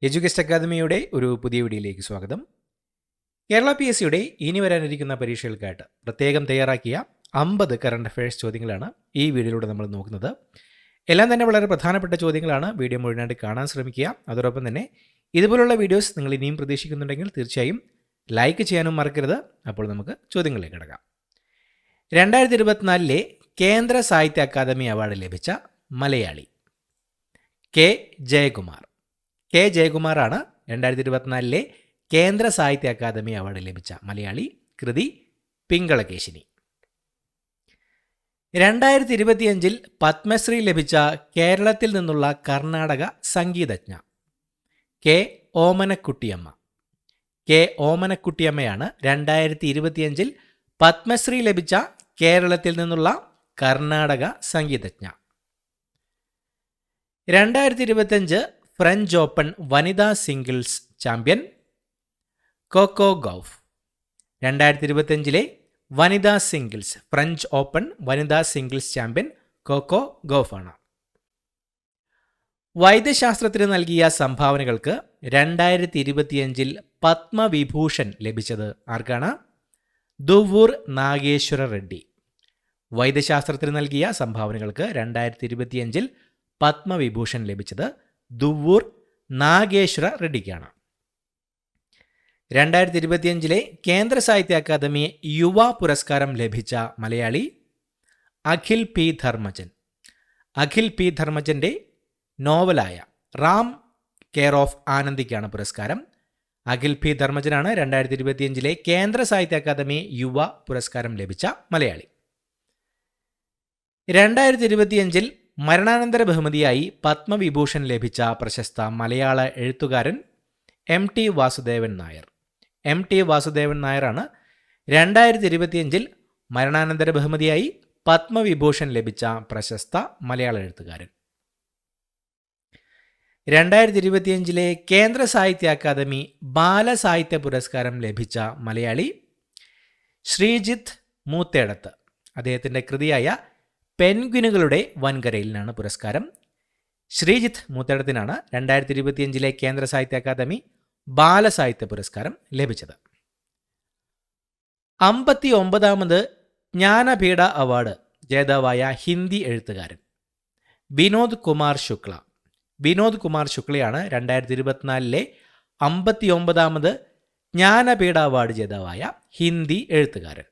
Education അക്കാദമിയുടെ ഒരു പുതിയ വീഡിയോയിലേക്ക് സ്വാഗതം. കേരള PSCയുടെ ഇനി വരാനിരിക്കുന്ന പരീക്ഷകൾക്കായിട്ട് പ്രത്യേകം തയ്യാറാക്കിയ 50 കറണ്ട് അഫയേഴ്സ് ചോദ്യങ്ങളാണ് ഈ വീഡിയോയിലൂടെ നമ്മൾ നോക്കുന്നത്. എല്ലാം തന്നെ വളരെ പ്രധാനപ്പെട്ട ചോദ്യങ്ങളാണ്. വീഡിയോ മുഴുവനായിട്ട് കാണാൻ ശ്രമിക്കുക. അതോടൊപ്പം തന്നെ ഇതുപോലുള്ള വീഡിയോസ് നിങ്ങൾ ഇനിയും പ്രതീക്ഷിക്കുന്നുണ്ടെങ്കിൽ തീർച്ചയായും ലൈക്ക് ചെയ്യാനും മറക്കരുത്. അപ്പോൾ നമുക്ക് ചോദ്യങ്ങളിലേക്ക് കിടക്കാം. 2024 കേന്ദ്ര സാഹിത്യ അക്കാദമി അവാർഡ് ലഭിച്ച മലയാളി കെ ജയകുമാർ. കെ ജയകുമാറാണ് 2024 കേന്ദ്ര സാഹിത്യ അക്കാദമി അവാർഡ് ലഭിച്ച മലയാളി. കൃതി പിങ്കളകേശിനി. 2025 പത്മശ്രീ ലഭിച്ച കേരളത്തിൽ നിന്നുള്ള കർണാടക സംഗീതജ്ഞ കെ ഓമനക്കുട്ടിയമ്മ. കെ ഓമനക്കുട്ടിയമ്മയാണ് 2025 പത്മശ്രീ ലഭിച്ച കേരളത്തിൽ നിന്നുള്ള കർണാടക സംഗീതജ്ഞ. 2025 ഫ്രഞ്ച് ഓപ്പൺ വനിതാ സിംഗിൾസ് ചാമ്പ്യൻ കോക്കോ ഗൗഫ്. 2025 വനിതാ സിംഗിൾസ് ഫ്രഞ്ച് ഓപ്പൺ വനിതാ സിംഗിൾസ് ചാമ്പ്യൻ കോക്കോ ഗൗഫാണ്. വൈദ്യശാസ്ത്രത്തിന് നൽകിയ സംഭാവനകൾക്ക് 2025 പത്മവിഭൂഷൺ ലഭിച്ചത് ആർക്കാണ്? ദുവ്വൂർ നാഗേശ്വര റെഡ്ഡി. വൈദ്യശാസ്ത്രത്തിന് നൽകിയ സംഭാവനകൾക്ക് 2025 പത്മവിഭൂഷൺ ലഭിച്ചത് ദുവ്വൂർ നാഗേശ്വര റെഡ്ഡിക്കാണ്. 2025 കേന്ദ്ര സാഹിത്യ അക്കാദമി യുവ പുരസ്കാരം ലഭിച്ച മലയാളി അഖിൽ പി ധർമ്മജൻ. അഖിൽ പി ധർമ്മജൻ്റെ നോവലായ റാം കെയർ ഓഫ് ആനന്ദിക്കാണ് പുരസ്കാരം. അഖിൽ പി ധർമ്മജനാണ് 2025 കേന്ദ്ര സാഹിത്യ അക്കാദമി യുവ പുരസ്കാരം ലഭിച്ച മലയാളി. 2025 മരണാനന്തര ബഹുമതിയായി പത്മവിഭൂഷൺ ലഭിച്ച പ്രശസ്ത മലയാള എഴുത്തുകാരൻ MT വാസുദേവൻ നായർ. MT വാസുദേവൻ നായരാണ് 2025 മരണാനന്തര ബഹുമതിയായി പത്മവിഭൂഷൺ ലഭിച്ച പ്രശസ്ത മലയാള എഴുത്തുകാരൻ. 2025 കേന്ദ്ര സാഹിത്യ അക്കാദമി ബാലസാഹിത്യ പുരസ്കാരം ലഭിച്ച മലയാളി ശ്രീജിത്ത് മൂത്തേടത്ത്. അദ്ദേഹത്തിൻ്റെ കൃതിയായ പെൻഗ്വിനുകളുടെ വൻകരയിലാണ് പുരസ്കാരം. ശ്രീജിത്ത് മൂത്തേടത്തിനാണ് 2025 കേന്ദ്ര സാഹിത്യ അക്കാദമി ബാലസാഹിത്യ പുരസ്കാരം ലഭിച്ചത്. 59ാമത് ജ്ഞാനപീഠ അവാർഡ് ജേതാവായ ഹിന്ദി എഴുത്തുകാരൻ വിനോദ് കുമാർ ശുക്ല. വിനോദ് കുമാർ ശുക്ലയാണ് 2024 59ാമത് ജ്ഞാനപീഠ അവാർഡ് ജേതാവായ ഹിന്ദി എഴുത്തുകാരൻ.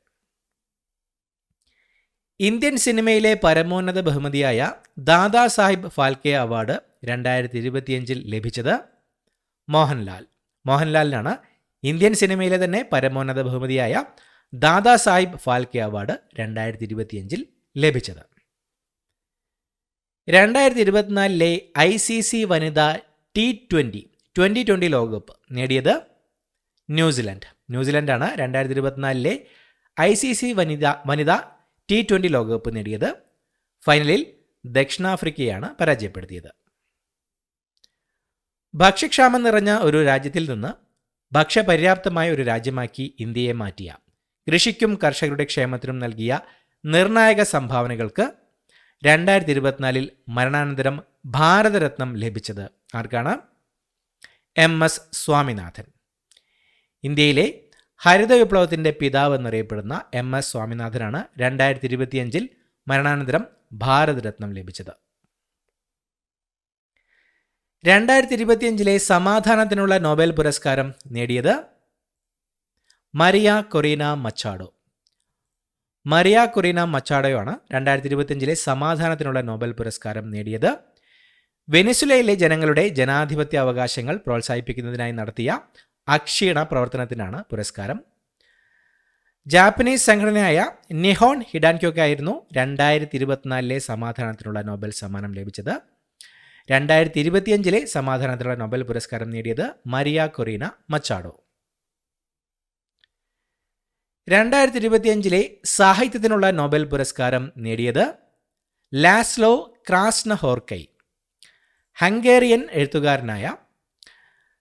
ഇന്ത്യൻ സിനിമയിലെ പരമോന്നത ബഹുമതിയായ ദാദാ സാഹിബ് ഫാൽക്കെ അവാർഡ് 2025 ലഭിച്ചത് മോഹൻലാൽ. മോഹൻലാലിനാണ് ഇന്ത്യൻ സിനിമയിലെ തന്നെ പരമോന്നത ബഹുമതിയായ ദാദാ സാഹിബ് ഫാൽക്കെ അവാർഡ് 2025 ലഭിച്ചത്. 2024 ICC വനിതാ T20 ലോകകപ്പ് നേടിയത് ന്യൂസിലൻഡ്. ന്യൂസിലൻഡാണ് 2024 ICC വനിതാ T20 ലോകകപ്പ് നേടിയത്. ഫൈനലിൽ ദക്ഷിണാഫ്രിക്കയാണ് പരാജയപ്പെടുത്തിയത്. ഭക്ഷ്യക്ഷാമം നിറഞ്ഞ ഒരു രാജ്യത്തിൽ നിന്ന് ഭക്ഷ്യപര്യാപ്തമായ ഒരു രാജ്യമാക്കി ഇന്ത്യയെ മാറ്റിയ കൃഷിക്കും കർഷകരുടെ ക്ഷേമത്തിനും നൽകിയ നിർണായക സംഭാവനകൾക്ക് 2024 മരണാനന്തരം ഭാരതരത്നം ലഭിച്ചത് ആർക്കാണ്? MS സ്വാമിനാഥൻ. ഇന്ത്യയിലെ ഹരിത വിപ്ലവത്തിൻ്റെ പിതാവ് എന്നറിയപ്പെടുന്ന MS സ്വാമിനാഥനാണ് 2025 മരണാനന്തരം ഭാരതരത്നം ലഭിച്ചത്. 2025 സമാധാനത്തിനുള്ള നോബൽ പുരസ്കാരം നേടിയത് Maria Corina Machado. Maria Corina മച്ചാഡോയാണ് 2025 സമാധാനത്തിനുള്ള നോബൽ പുരസ്കാരം നേടിയത്. വെനിസുലയിലെ ജനങ്ങളുടെ ജനാധിപത്യ അവകാശങ്ങൾ പ്രോത്സാഹിപ്പിക്കുന്നതിനായി നടത്തിയ അക്ഷീണ പ്രവർത്തനത്തിനാണ് പുരസ്കാരം. ജാപ്പനീസ് സംഘടനയായ നിഹോൺ ഹിഡാൻക്യോക്കായിരുന്നു 2024 സമാധാനത്തിനുള്ള നോബൽ സമ്മാനം ലഭിച്ചത്. 2025 സമാധാനത്തിനുള്ള നോബൽ പുരസ്കാരം നേടിയത് മരിയ കൊറീന മച്ചാഡോ. 2025 സാഹിത്യത്തിനുള്ള നോബൽ പുരസ്കാരം നേടിയത് ലാസ്ലോ ക്രാസ്നഹോർക്കൈ. ഹംഗേറിയൻ എഴുത്തുകാരനായ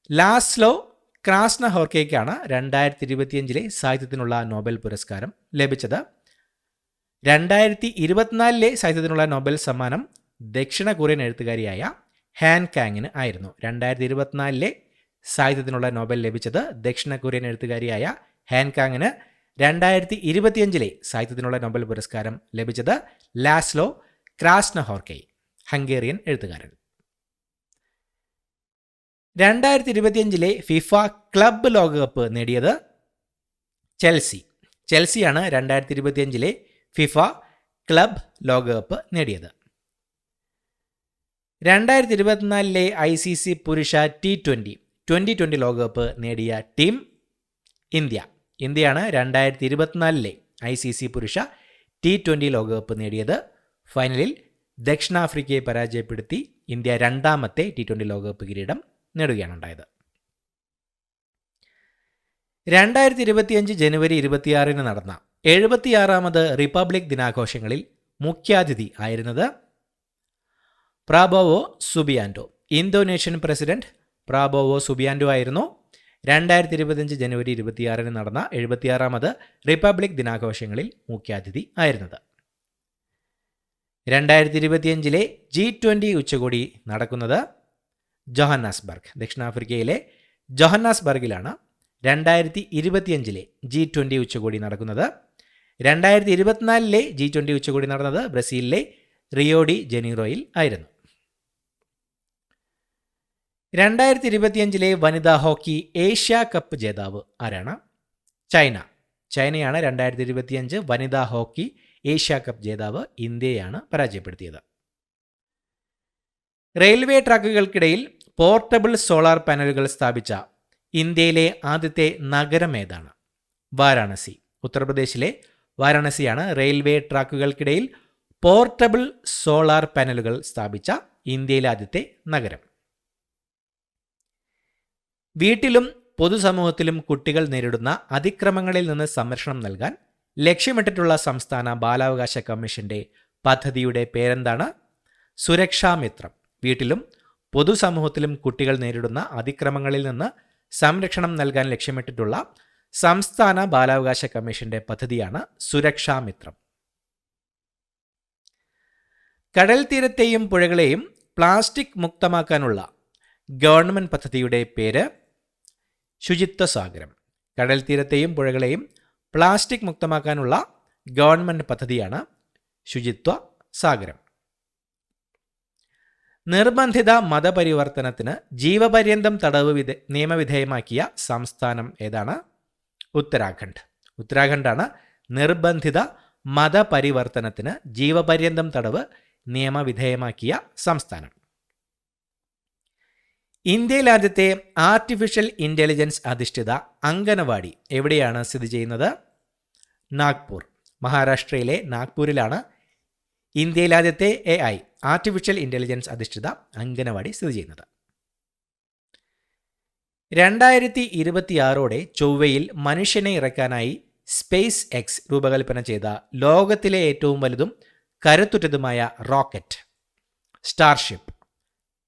ലാസ്ലോ ക്രാസ്നഹോർക്കയ്ക്കാണ് 2025 സാഹിത്യത്തിനുള്ള നോബൽ പുരസ്കാരം ലഭിച്ചത്. 2024 സാഹിത്യത്തിനുള്ള നോബൽ സമ്മാനം ദക്ഷിണ കൊറിയൻ എഴുത്തുകാരിയായ ഹാൻ കാങ്ങിന് ആയിരുന്നു. 2024 സാഹിത്യത്തിനുള്ള നോബൽ ലഭിച്ചത് ദക്ഷിണ കൊറിയൻ എഴുത്തുകാരിയായ ഹാൻ കാങ്ങിന് 2025 സാഹിത്യത്തിനുള്ള നോബൽ പുരസ്കാരം ലഭിച്ചത് ലാസ്ലോ ക്രാസ്നഹോർക്കൈ, ഹംഗേറിയൻ എഴുത്തുകാരൻ. 2025 ഫിഫ ക്ലബ്ബ് ലോകകപ്പ് നേടിയത് ചെൽസിയാണ് 2025 ഫിഫ ക്ലബ്ബ് ലോകകപ്പ് നേടിയത്. 2024 ICC പുരുഷ T20 ലോകകപ്പ് നേടിയ ടീം ഇന്ത്യയാണ് 2024 ICC പുരുഷ T20 ലോകകപ്പ് നേടിയത്. ഫൈനലിൽ ദക്ഷിണാഫ്രിക്കയെ പരാജയപ്പെടുത്തി ഇന്ത്യ രണ്ടാമത്തെ T20 ലോകകപ്പ് കിരീടം നേടുകയാണ് ഉണ്ടായത്. 2025 ജനുവരി 26 നടന്ന 76ാമത് റിപ്പബ്ലിക് ദിനാഘോഷങ്ങളിൽ മുഖ്യാതിഥി ആയിരുന്നത് പ്രാബോവോ സുബിയാൻഡോ. ഇന്തോനേഷ്യൻ പ്രസിഡന്റ് പ്രാബോവോ സുബിയാൻഡോ ആയിരുന്നു 2025 ജനുവരി 26 നടന്ന 76ാമത് റിപ്പബ്ലിക് ദിനാഘോഷങ്ങളിൽ മുഖ്യാതിഥി ആയിരുന്നത്. 2025 G20 ഉച്ചകോടി നടക്കുന്നത് ജോഹന്നാസ്ബർഗ്, ദക്ഷിണാഫ്രിക്കയിലെ ജോഹന്നാസ്ബർഗിലാണ് 2025 G20 ഉച്ചകോടി നടക്കുന്നത്. 2024 G20 ഉച്ചകോടി നടന്നത് ബ്രസീലിലെ റിയോ ഡി ജനീറോയിൽ ആയിരുന്നു. 2025 വനിതാ ഹോക്കി ഏഷ്യ കപ്പ് ജേതാവ് ആരാണ്? ചൈനയാണ് 2025 വനിതാ ഹോക്കി ഏഷ്യ കപ്പ് ജേതാവ്. ഇന്ത്യയാണ് പരാജയപ്പെടുത്തിയത്. റെയിൽവേ ട്രാക്കുകൾക്കിടയിൽ പോർട്ടബിൾ സോളാർ പാനലുകൾ സ്ഥാപിച്ച ഇന്ത്യയിലെ ആദ്യത്തെ നഗരം ഏതാണ്? വാരാണസി. ഉത്തർപ്രദേശിലെ വാരാണസിയാണ് റെയിൽവേ ട്രാക്കുകൾക്കിടയിൽ പോർട്ടബിൾ സോളാർ പാനലുകൾ സ്ഥാപിച്ച ഇന്ത്യയിലെ ആദ്യത്തെ നഗരം. വീട്ടിലും പൊതുസമൂഹത്തിലും കുട്ടികൾ നേരിടുന്ന അതിക്രമങ്ങളിൽ നിന്ന് സംരക്ഷണം നൽകാൻ ലക്ഷ്യമിട്ടിട്ടുള്ള സംസ്ഥാന ബാലാവകാശ കമ്മീഷന്റെ പദ്ധതിയുടെ പേരെന്താണ്? സുരക്ഷാമിത്രം. വീട്ടിലും പൊതുസമൂഹത്തിലും കുട്ടികൾ നേരിടുന്ന അതിക്രമങ്ങളിൽ നിന്ന് സംരക്ഷണം നൽകാൻ ലക്ഷ്യമിട്ടിട്ടുള്ള സംസ്ഥാന ബാലാവകാശ കമ്മീഷന്റെ പദ്ധതിയാണ് സുരക്ഷാമിത്രം. കടൽ തീരത്തെയും പുഴകളെയും പ്ലാസ്റ്റിക് മുക്തമാക്കാനുള്ള ഗവൺമെന്റ് പദ്ധതിയുടെ പേര് ശുചിത്വ സാഗരം. കടൽ തീരത്തെയും പുഴകളെയും പ്ലാസ്റ്റിക് മുക്തമാക്കാനുള്ള ഗവൺമെന്റ് പദ്ധതിയാണ് ശുചിത്വ സാഗരം. നിർബന്ധിത മതപരിവർത്തനത്തിന് ജീവപര്യന്തം തടവ് നിയമവിധേയമാക്കിയ സംസ്ഥാനം ഏതാണ്? ഉത്തരാഖണ്ഡാണ് നിർബന്ധിത മതപരിവർത്തനത്തിന് ജീവപര്യന്തം തടവ് നിയമവിധേയമാക്കിയ സംസ്ഥാനം. ഇന്ത്യയിൽ ആദ്യത്തെ ആർട്ടിഫിഷ്യൽ ഇൻ്റലിജൻസ് അധിഷ്ഠിത അംഗനവാടി എവിടെയാണ് സ്ഥിതി ചെയ്യുന്നത്? നാഗ്പൂർ. മഹാരാഷ്ട്രയിലെ നാഗ്പൂരിലാണ് ഇന്ത്യയിൽ ആദ്യത്തെ AI ആർട്ടിഫിഷ്യൽ ഇൻ്റലിജൻസ് അധിഷ്ഠിത അംഗനവാടി സ്ഥിതി ചെയ്യുന്നത്. 2026 ചൊവ്വയിൽ മനുഷ്യനെ ഇറക്കാനായി സ്പേസ് എക്സ് രൂപകൽപ്പന ചെയ്ത ലോകത്തിലെ ഏറ്റവും വലുതും കരുത്തുറ്റതുമായ റോക്കറ്റ്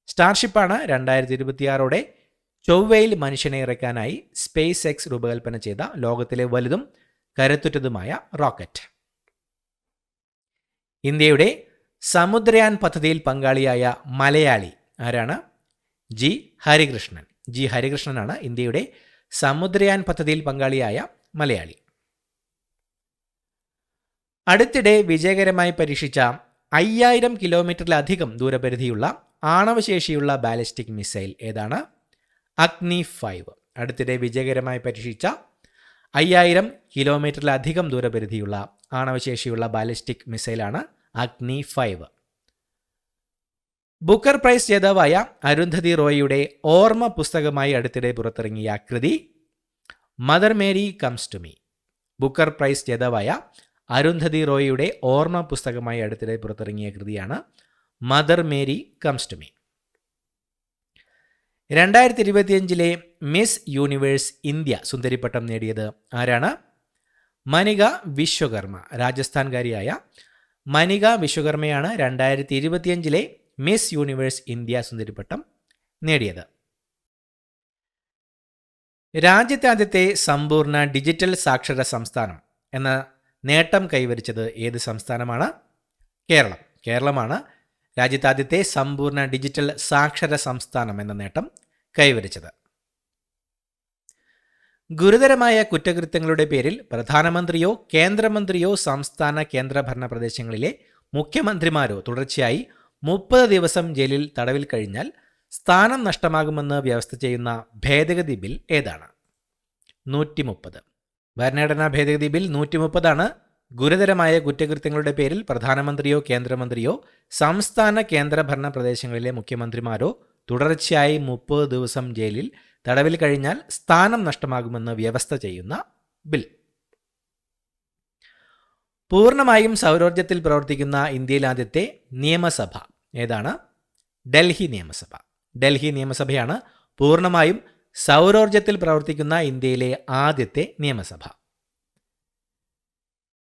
സ്റ്റാർഷിപ്പാണ് 2026 ചൊവ്വയിൽ മനുഷ്യനെ ഇറക്കാനായി സ്പേസ് എക്സ് രൂപകൽപ്പന ചെയ്ത ലോകത്തിലെ വലുതും കരുത്തുറ്റതുമായ റോക്കറ്റ്. ഇന്ത്യയുടെ സമുദ്രയാൻ പദ്ധതിയിൽ പങ്കാളിയായ മലയാളി ആരാണ്? ജി ഹരികൃഷ്ണനാണ് ഇന്ത്യയുടെ സമുദ്രയാൻ പദ്ധതിയിൽ പങ്കാളിയായ മലയാളി. അടുത്തിടെ വിജയകരമായി പരീക്ഷിച്ച 5000 കിലോമീറ്ററിലധികം ദൂരപരിധിയുള്ള ആണവശേഷിയുള്ള ബാലിസ്റ്റിക് മിസൈൽ ഏതാണ്? അഗ്നി 5. അടുത്തിടെ വിജയകരമായി പരീക്ഷിച്ച 5000 കിലോമീറ്ററിലധികം ദൂരപരിധിയുള്ള ആണവശേഷിയുള്ള ബാലിസ്റ്റിക് മിസൈലാണ് അഗ്നി 5. ബുക്കർ പ്രൈസ് ജേതാവായ അരുന്ധതി റോയിയുടെ ഓർമ്മ പുസ്തകമായി അടുത്തിടെ പുറത്തിറങ്ങിയ കൃതി Mother Mary Comes to Me. Booker Prize ജേതാവായ അരുന്ധതി റോയിയുടെ ഓർമ്മ പുസ്തകമായി അടുത്തിടെ പുറത്തിറങ്ങിയ കൃതിയാണ് Mother Mary Comes to Me. 2025 Miss Universe India സുന്ദരിപ്പട്ടം നേടിയത് ആരാണ്? മനിക വിശ്വകർമ്മ. രാജസ്ഥാൻകാരിയായ മനിക വിശ്വകർമ്മയാണ് 2025 മിസ് യൂണിവേഴ്സ് ഇന്ത്യ സുന്ദരിപ്പട്ടം നേടിയത്. രാജ്യത്തെ ആദ്യത്തെ സമ്പൂർണ്ണ ഡിജിറ്റൽ സാക്ഷര സംസ്ഥാനം എന്ന നേട്ടം കൈവരിച്ചത് ഏത് സംസ്ഥാനമാണ്? കേരളമാണ് രാജ്യത്താദ്യത്തെ സമ്പൂർണ്ണ ഡിജിറ്റൽ സാക്ഷര സംസ്ഥാനം എന്ന നേട്ടം കൈവരിച്ചത്. ഗുരുതരമായ കുറ്റകൃത്യങ്ങളുടെ പേരിൽ പ്രധാനമന്ത്രിയോ കേന്ദ്രമന്ത്രിയോ സംസ്ഥാന കേന്ദ്രഭരണ പ്രദേശങ്ങളിലെ മുഖ്യമന്ത്രിമാരോ തുടർച്ചയായി 30 ദിവസം ജയിലിൽ തടവിൽ കഴിഞ്ഞാൽ സ്ഥാനം നഷ്ടമാകുമെന്ന് വ്യവസ്ഥ ചെയ്യുന്ന ഭേദഗതി ബിൽ ഏതാണ്? 130. ഭരണഘടനാ ഭേദഗതി ബിൽ 130 ആണ്. ഗുരുതരമായ കുറ്റകൃത്യങ്ങളുടെ പേരിൽ പ്രധാനമന്ത്രിയോ കേന്ദ്രമന്ത്രിയോ സംസ്ഥാന കേന്ദ്രഭരണ പ്രദേശങ്ങളിലെ മുഖ്യമന്ത്രിമാരോ തുടർച്ചയായി 30 ദിവസം ജയിലിൽ തടവിൽ കഴിഞ്ഞാൽ സ്ഥാനം നഷ്ടമാകുമെന്ന് വ്യവസ്ഥ ചെയ്യുന്ന ബിൽ. പൂർണ്ണമായും സൗരോർജ്ജത്തിൽ പ്രവർത്തിക്കുന്ന ഇന്ത്യയിലെ ആദ്യത്തെ നിയമസഭ ഏതാണ്? ഡൽഹി നിയമസഭ. ഡൽഹി നിയമസഭയാണ് പൂർണ്ണമായും സൗരോർജ്ജത്തിൽ പ്രവർത്തിക്കുന്ന ഇന്ത്യയിലെ ആദ്യത്തെ നിയമസഭ.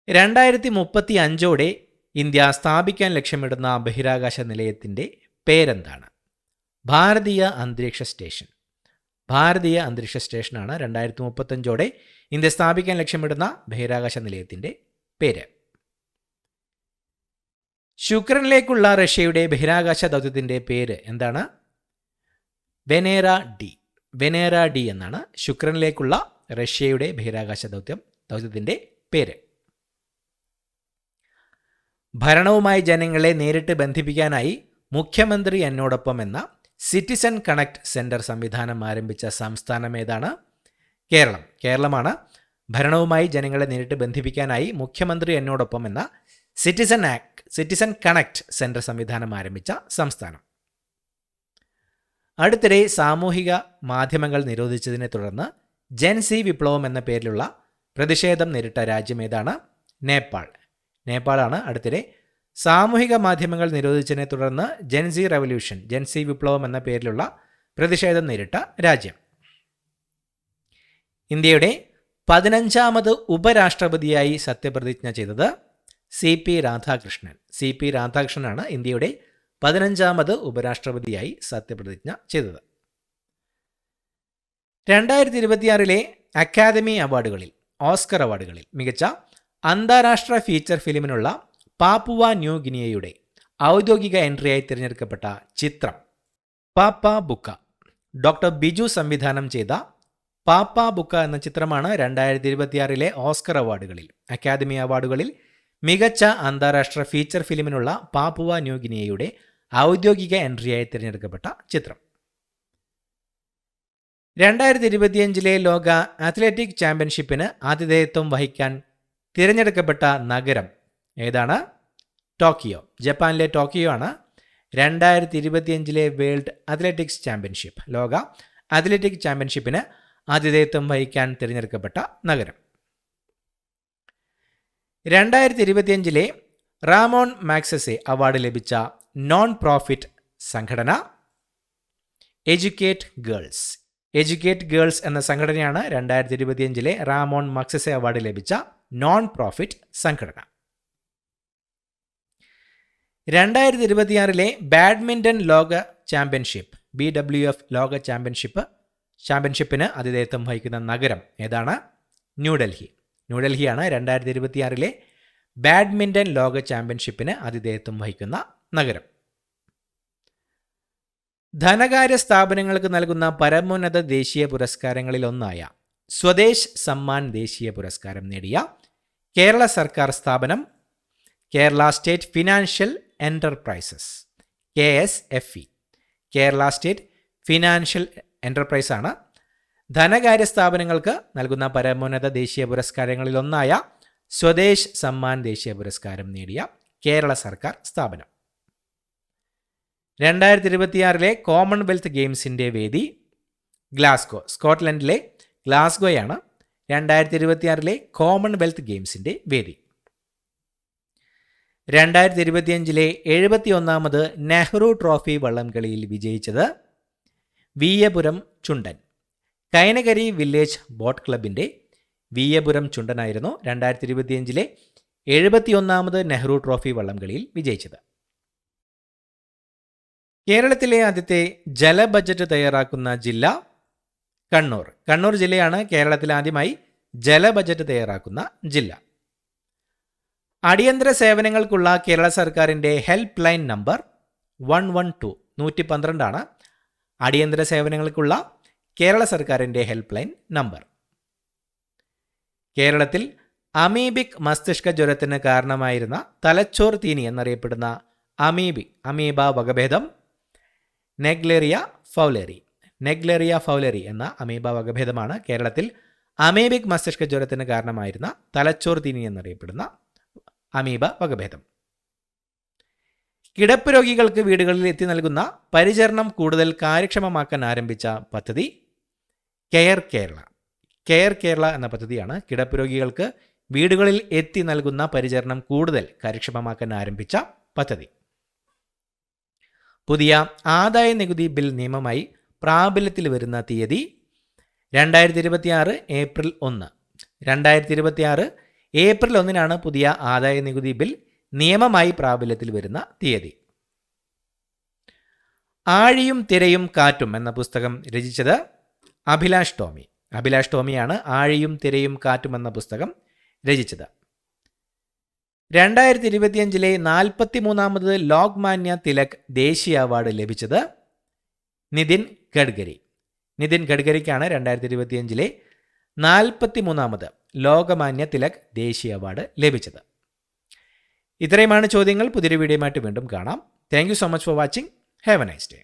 2035 ഇന്ത്യ സ്ഥാപിക്കാൻ ലക്ഷ്യമിടുന്ന ബഹിരാകാശ നിലയത്തിൻ്റെ പേരെന്താണ്? ഭാരതീയ അന്തരീക്ഷ സ്റ്റേഷൻ. ഭാരതീയ അന്തരീക്ഷ സ്റ്റേഷനാണ് 2035 ഇന്ത്യ സ്ഥാപിക്കാൻ ലക്ഷ്യമിടുന്ന ബഹിരാകാശ നിലയത്തിൻ്റെ പേര്. ശുക്രനിലേക്കുള്ള റഷ്യയുടെ ബഹിരാകാശ ദൗത്യത്തിൻ്റെ പേര് എന്താണ്? Venera D. വെനേറ ഡി എന്നാണ് ശുക്രനിലേക്കുള്ള റഷ്യയുടെ ബഹിരാകാശ ദൗത്യത്തിൻ്റെ പേര്. ഭരണവുമായി ജനങ്ങളെ നേരിട്ട് ബന്ധിപ്പിക്കാനായി മുഖ്യമന്ത്രി എന്നോടൊപ്പം എന്ന സിറ്റിസൺ കണക്ട് സെൻറ്റർ സംവിധാനം ആരംഭിച്ച സംസ്ഥാനം ഏതാണ്? കേരളം. കേരളമാണ് ഭരണവുമായി ജനങ്ങളെ നേരിട്ട് ബന്ധിപ്പിക്കാനായി മുഖ്യമന്ത്രി എന്നോടൊപ്പം എന്ന സിറ്റിസൺ കണക്ട് സെൻറ്റർ സംവിധാനം ആരംഭിച്ച സംസ്ഥാനം. അടുത്തിടെ സാമൂഹിക മാധ്യമങ്ങൾ നിരോധിച്ചതിനെ തുടർന്ന് ജെൻസി വിപ്ലവം എന്ന പേരിലുള്ള പ്രതിഷേധം നേരിട്ട രാജ്യം ഏതാണ്? നേപ്പാൾ. നേപ്പാളാണ് അടുത്തിടെ സാമൂഹിക മാധ്യമങ്ങൾ നിരോധിച്ചതിനെ തുടർന്ന് ജെൻസി വിപ്ലവം എന്ന പേരിലുള്ള പ്രതിഷേധം നേരിട്ട രാജ്യം. ഇന്ത്യയുടെ 15ാമത് ഉപരാഷ്ട്രപതിയായി സത്യപ്രതിജ്ഞ ചെയ്തത് CP രാധാകൃഷ്ണൻ. CP രാധാകൃഷ്ണനാണ് ഇന്ത്യയുടെ 15ാമത് ഉപരാഷ്ട്രപതിയായി സത്യപ്രതിജ്ഞ ചെയ്തത്. 2026 അക്കാദമി അവാർഡുകളിൽ ഓസ്കർ അവാർഡുകളിൽ മികച്ച അന്താരാഷ്ട്ര ഫീച്ചർ ഫിലിമിനുള്ള പാപ്പുവ ന്യൂ ഗിനിയയുടെ ഔദ്യോഗിക എൻട്രിയായി തിരഞ്ഞെടുക്കപ്പെട്ട ചിത്രം പാപ്പ ബുക്ക. ഡോക്ടർ ബിജു സംവിധാനം ചെയ്ത പാപ്പ ബുക്ക എന്ന ചിത്രമാണ് 2026 ഓസ്കർ അവാർഡുകളിൽ അക്കാദമി അവാർഡുകളിൽ മികച്ച അന്താരാഷ്ട്ര ഫീച്ചർ ഫിലിമിനുള്ള പാപ്പുവ ന്യൂ ഗിനിയയുടെ ഔദ്യോഗിക എൻട്രിയായി തിരഞ്ഞെടുക്കപ്പെട്ട ചിത്രം. 2025 ലോക അത്ലറ്റിക് ചാമ്പ്യൻഷിപ്പിന് ആതിഥേയത്വം വഹിക്കാൻ തിരഞ്ഞെടുക്കപ്പെട്ട നഗരം ഏതാണ്? ടോക്കിയോ. ജപ്പാനിലെ ടോക്കിയോ ആണ് 2025 വേൾഡ് അത്ലറ്റിക്സ് ചാമ്പ്യൻഷിപ്പ് ലോക അത്ലറ്റിക് ചാമ്പ്യൻഷിപ്പിന് ആതിഥേയത്വം വഹിക്കാൻ തിരഞ്ഞെടുക്കപ്പെട്ട നഗരം. 2025 റാമോൺ മാഗ്സസെ അവാർഡ് ലഭിച്ച നോൺ പ്രോഫിറ്റ് സംഘടന എഡ്യൂക്കേറ്റ് ഗേൾസ്. എഡ്യൂക്കേറ്റ് ഗേൾസ് എന്ന സംഘടനയാണ് 2025 റാമോൺ മാഗ്സസെ അവാർഡ് ലഭിച്ച നോൺ പ്രോഫിറ്റ് സംഘടന. 2026 ബാഡ്മിൻ്റൺ ലോക ചാമ്പ്യൻഷിപ്പ് BWF ലോക ചാമ്പ്യൻഷിപ്പിന് ആതിഥേയത്വം വഹിക്കുന്ന നഗരം ഏതാണ്? ന്യൂഡൽഹി. ന്യൂഡൽഹിയാണ് 2026 ബാഡ്മിൻ്റൺ ലോക ചാമ്പ്യൻഷിപ്പിന് ആതിഥേയത്വം വഹിക്കുന്ന നഗരം. ധനകാര്യ സ്ഥാപനങ്ങൾക്ക് നൽകുന്ന പരമോന്നത ദേശീയ പുരസ്കാരങ്ങളിൽ ഒന്നായ സ്വദേശ് സമ്മാൻ ദേശീയ പുരസ്കാരം നേടിയ കേരള സർക്കാർ സ്ഥാപനം Kerala state financial enterprises KSFE. Kerala state financial enterprise ആണ് ധനകാര്യ സ്ഥാപനങ്ങൾക്ക് നൽകുന്ന പരമോന്നത ദേശീയ പുരസ്കാരങ്ങളിൽ ഒന്നായ സ്വദേശ് സമ്മാൻ ദേശീയ പുരസ്കാരം നേടിയ കേരള സർക്കാർ സ്ഥാപനം. 2026 കോമൺവെൽത്ത് ഗെയിംസിൻ്റെ വേദി ഗ്ലാസ്ഗോ. സ്കോട്ട്ലൻഡിലെ ഗ്ലാസ്ഗോയാണ് 2026 കോമൺവെൽത്ത് ഗെയിംസിൻ്റെ വേദി. 2025 71ാമത് നെഹ്റു ട്രോഫി വള്ളംകളിയിൽ വിജയിച്ചത് വീയപുരം ചുണ്ടൻ. കൈനകരി വില്ലേജ് ബോട്ട് ക്ലബിൻ്റെ വീയപുരം ചുണ്ടനായിരുന്നു 2025 71ാമത് നെഹ്റു ട്രോഫി വള്ളംകളിയിൽ വിജയിച്ചത്. കേരളത്തിലെ ആദ്യത്തെ ജല ബജറ്റ് തയ്യാറാക്കുന്ന ജില്ല കണ്ണൂർ. കണ്ണൂർ ജില്ലയാണ് കേരളത്തിൽ ആദ്യമായി ജല ബജറ്റ് തയ്യാറാക്കുന്ന ജില്ല. അടിയന്തര സേവനങ്ങൾക്കുള്ള കേരള സർക്കാരിൻ്റെ ഹെൽപ്പ് ലൈൻ നമ്പർ 112 112 അടിയന്തര സേവനങ്ങൾക്കുള്ള കേരള സർക്കാരിൻ്റെ ഹെൽപ്പ് ലൈൻ നമ്പർ. കേരളത്തിൽ അമീബിക് മസ്തിഷ്ക ജ്വരത്തിന് കാരണമായിരുന്ന തലച്ചോർ തീനി എന്നറിയപ്പെടുന്ന അമീബ വകഭേദം നെഗ്ലേറിയ ഫൗലേറി എന്ന അമീബ വകഭേദമാണ് കേരളത്തിൽ അമീബിക് മസ്തിഷ്ക ജ്വരത്തിന് കാരണമായിരുന്ന തലച്ചോർ തീനി എന്നറിയപ്പെടുന്ന അമീബ വകഭേദം. കിടപ്പ് രോഗികൾക്ക് വീടുകളിൽ എത്തി നൽകുന്ന പരിചരണം കൂടുതൽ കാര്യക്ഷമമാക്കാൻ ആരംഭിച്ച പദ്ധതി കെയർ കേരള എന്ന പദ്ധതിയാണ് കിടപ്പ് രോഗികൾക്ക് വീടുകളിൽ എത്തി നൽകുന്ന പരിചരണം കൂടുതൽ കാര്യക്ഷമമാക്കാൻ ആരംഭിച്ച പദ്ധതി. പുതിയ ആദായ നികുതി ബിൽ നിയമമായി പ്രാബല്യത്തിൽ വരുന്ന തീയതി 2026 ഏപ്രിൽ 1. 2026 ഏപ്രിൽ 1 പുതിയ ആദായ നികുതി ബിൽ നിയമമായി പ്രാബല്യത്തിൽ വരുന്ന തീയതി. ആഴിയും തിരയും കാറ്റും എന്ന പുസ്തകം രചിച്ചത് അഭിലാഷ് ടോമിയാണ് ആഴിയും തിരയും കാറ്റും എന്ന പുസ്തകം രചിച്ചത്. 2025 43ാമത് ലോക്മാന്യ തിലക് ദേശീയ അവാർഡ് ലഭിച്ചത് നിതിൻ ഗഡ്കരിക്കാണ് 2025 43ാമത് ലോകമാന്യ തിലക് ദേശീയ അവാർഡ് ലഭിച്ചത്. ഇത്രയുമാണ് ചോദ്യങ്ങൾ. പുതിയൊരു വീഡിയോയുമായിട്ട് വീണ്ടും കാണാം. Thank you so much for watching. Have A nice day.